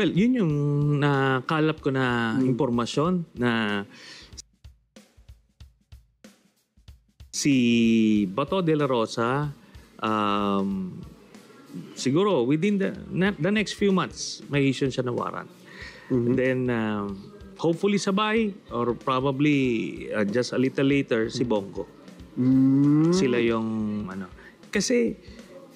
Well, yun yung nakalap ko na impormasyon na si Bato de la Rosa, siguro within the next few months, may issue siya na warrant. And then, hopefully sabay or probably just a little later, si Bongo. Sila yung kasi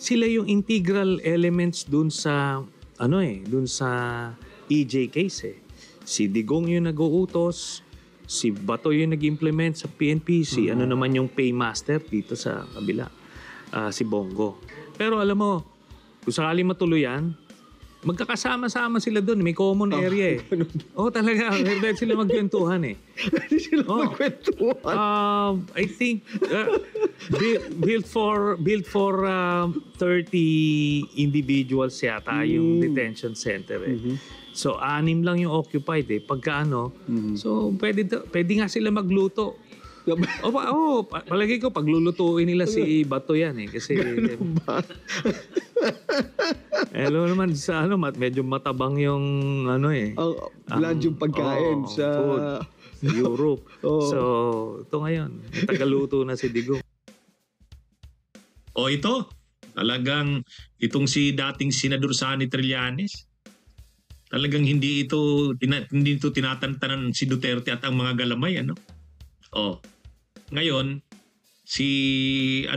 sila yung integral elements dun sa dun sa EJ case eh. Si Digong yung nag-uutos, si Bato yung nag-implement sa PNP, si naman yung paymaster dito sa kabila, si Bongo. Pero alam mo, kung sakali matuloy yan, magkakasama-sama sila doon. May common area eh. Talaga. Dahil sila magkwentuhan eh. Hindi sila magkwentuhan. I think built for 30 individuals yata yung detention center eh. So, 6 lang yung occupied eh. Pagka so pwede nga sila magluto. Palagi ko paglulutuin nila si Bato yan eh. Kasi alam naman sa medyo matabang yung bland yung pagkain sa Europe. So, ito ngayon, tagaluto na si Digong. Ito, talagang itong si dating Senador Sonny Trillanes, talagang hindi ito tinatantanan si Duterte at ang mga galamay, ngayon si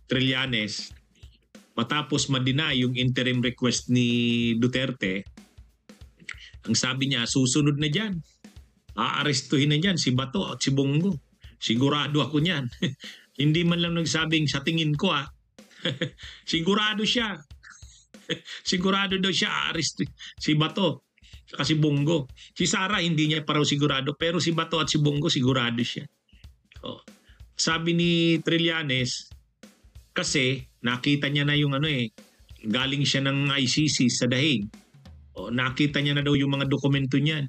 Trillanes, matapos ma-deny yung interim request ni Duterte, ang sabi niya, susunod na dyan, aarestuhin na dyan si Bato at si Bongo. Sigurado ako niyan. Hindi man lang nagsabing sa tingin ko sigurado siya. Sigurado daw siya aarestuhin si Bato at si Bongo. Si Sara hindi niya pa raw sigurado, pero si Bato at si Bongo sigurado siya. Sabi ni Trillanes, kasi nakita niya na yung galing siya ng ICC sa Dahig. Nakita niya na daw yung mga dokumento niyan.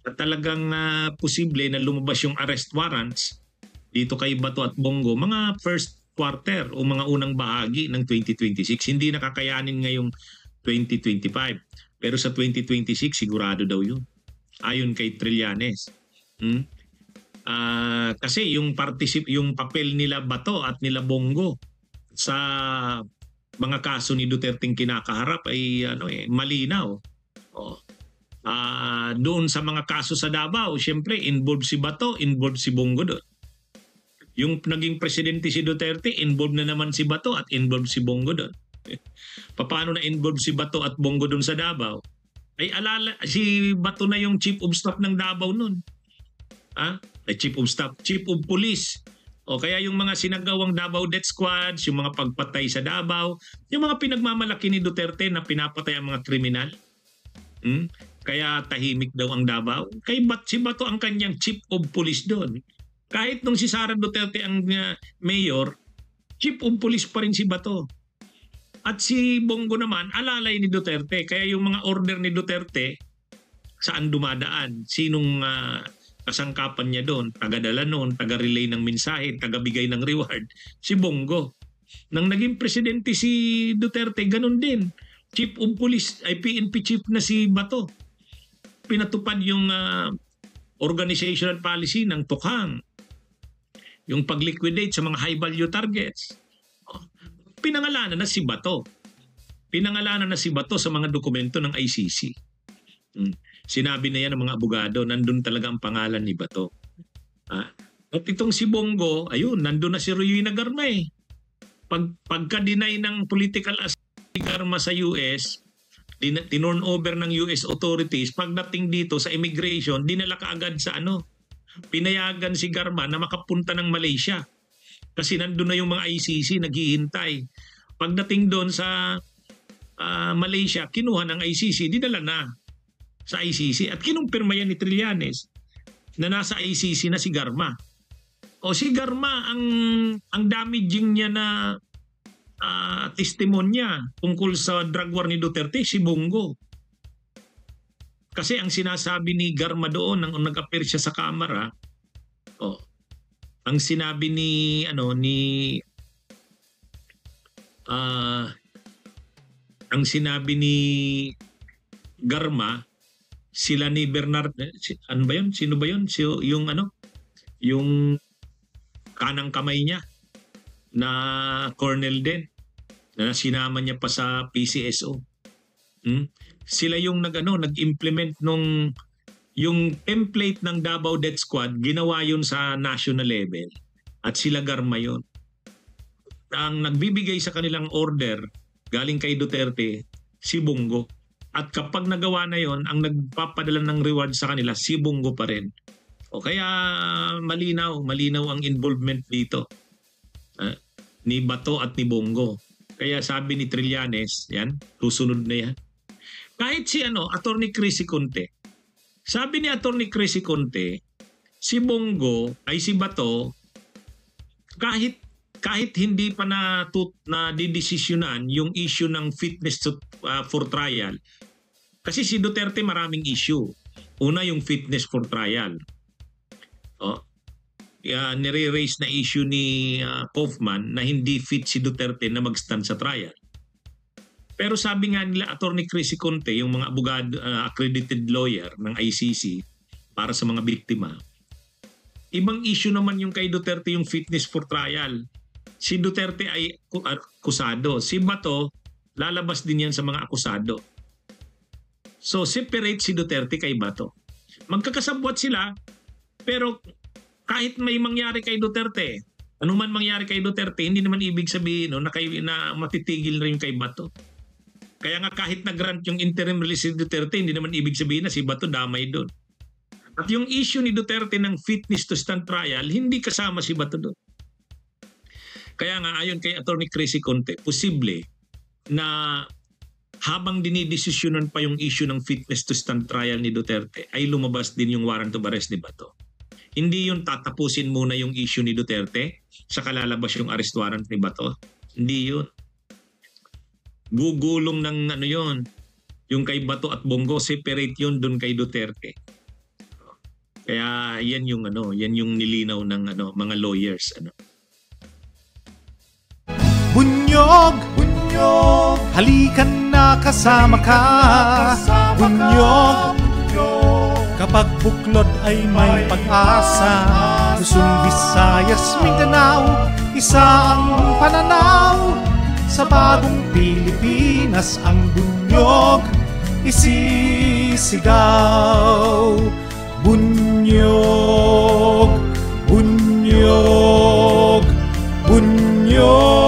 At talagang posible na lumabas yung arrest warrants dito kay Bato at Bongo mga first quarter o mga unang bahagi ng 2026. Hindi nakakayanin ngayong 2025. Pero sa 2026 sigurado daw yun. Ayon kay Trillanes. Kasi yung papel nila Bato at nila Bongo sa mga kaso ni Duterte kinakaharap ay malinaw. Doon sa mga kaso sa Davao, siyempre involved si Bato, involved si Bongo doon. Yung naging presidente si Duterte, involved na naman si Bato at involved si Bongo doon. Paano na involved si Bato at Bongo doon sa Davao? Ay si Bato na yung chief of staff ng Davao noon. Chief of staff, chief of police. Kaya yung mga sinagawang Davao Death Squads, yung mga pagpatay sa Davao, yung mga pinagmamalaki ni Duterte na pinapatay ang mga kriminal. Kaya tahimik daw ang Davao. Si Bato ang kanyang chief of police doon. Kahit nung si Sara Duterte ang mayor, chief of police pa rin si Bato. At si Bongo naman, alalay ni Duterte. Kaya yung mga order ni Duterte, saan dumadaan? Sinong kasangkapan niya doon? Tagadala noon, taga-relay ng mensahe, taga-bigay ng reward. Si Bongo. Nang naging presidente si Duterte, ganun din. Chief of police, ay PNP chief na si Bato. Pinatupad yung organizational policy ng Tukhang. Yung pag-liquidate sa mga high-value targets. Pinangalanan na si Bato. Pinangalanan na si Bato sa mga dokumento ng ICC. Sinabi na yan ng mga abogado, nandun talaga ang pangalan ni Bato. At itong si Bongo, ayun, nandun na si Ruy Nagarma eh. Pagka-deny ng political asylum ni Garma sa US, tinurn over ng US authorities, pagdating dito sa immigration, dinala ka agad sa pinayagan si Garma na makapunta ng Malaysia. Kasi nandun na yung mga ICC naghihintay. Pagdating doon sa Malaysia, kinuha ng ICC, dinala na sa ICC. At kinumpirma yan ni Trillanes na nasa ICC na si Garma. Si Garma, ang damaging niya na testimonya tungkol sa drug war ni Duterte, si Bongo. Kasi ang sinasabi ni Garma doon nang nag-appear siya sa kamera, ang sinabi ni ang sinabi ni Garma, sila ni Bernard, ano ba yun? Sino ba yun? Yung ano? Yung kanang kamay niya na colonel din na sinama niya pa sa PCSO. Sila yung nag-implement nung yung template ng Davao Death Squad, ginawa yun sa national level at sila Garma yun. Ang nagbibigay sa kanilang order galing kay Duterte, si Bongo. At kapag nagawa na yon, ang nagpapadala ng reward sa kanila, si Bongo pa rin. O kaya malinaw ang involvement dito ni Bato at ni Bongo. Kaya sabi ni Trillanes, yan, susunod na yan. Kahit si Attorney Chrissy Conte, sabi ni Attorney Chrissy Conte, si Bongo ay si Bato, kahit hindi pa na didesisyonan yung issue ng fitness for trial. Kasi si Duterte maraming issue. Una yung fitness for trial. Nire-raise na issue ni Kaufman na hindi fit si Duterte na mag-stand sa trial. Pero sabi nga nila Attorney Chrissy Conte, yung mga abogado, accredited lawyer ng ICC para sa mga biktima, ibang issue naman yung kay Duterte yung fitness for trial. Si Duterte ay akusado. Si Bato, lalabas din yan sa mga akusado. So, separate si Duterte kay Bato. Magkakasabwat sila, pero kahit may mangyari kay Duterte, anuman mangyari kay Duterte, hindi naman ibig sabihin na matitigil na yung kay Bato. Kaya nga kahit na-grant yung interim release si Duterte, hindi naman ibig sabihin na si Bato damay doon. At yung issue ni Duterte ng fitness to stand trial, hindi kasama si Bato doon. Kaya nga ayon kay Attorney Chrissy Conte, posible na habang dinidesisyonan pa yung issue ng fitness to stand trial ni Duterte, ay lumabas din yung warrant of arrest ni Bato. Hindi yun tatapusin muna yung issue ni Duterte, saka lalabas yung arrest warrant ni Bato. Hindi yun. Gugulong ng yun. Yung kay Bato at Bongo, separate yun dun kay Duterte. Kaya yan yung nilinaw ng mga lawyers. Bunyog, halikan na kasama ka. Bunyog, kapag buklod ay may pag-asa. Luzon, Visayas, Mindanao, isa ang pananaw. Sa bagong Pilipinas ang bunyog isisigaw. Bunyog, bunyog, bunyog.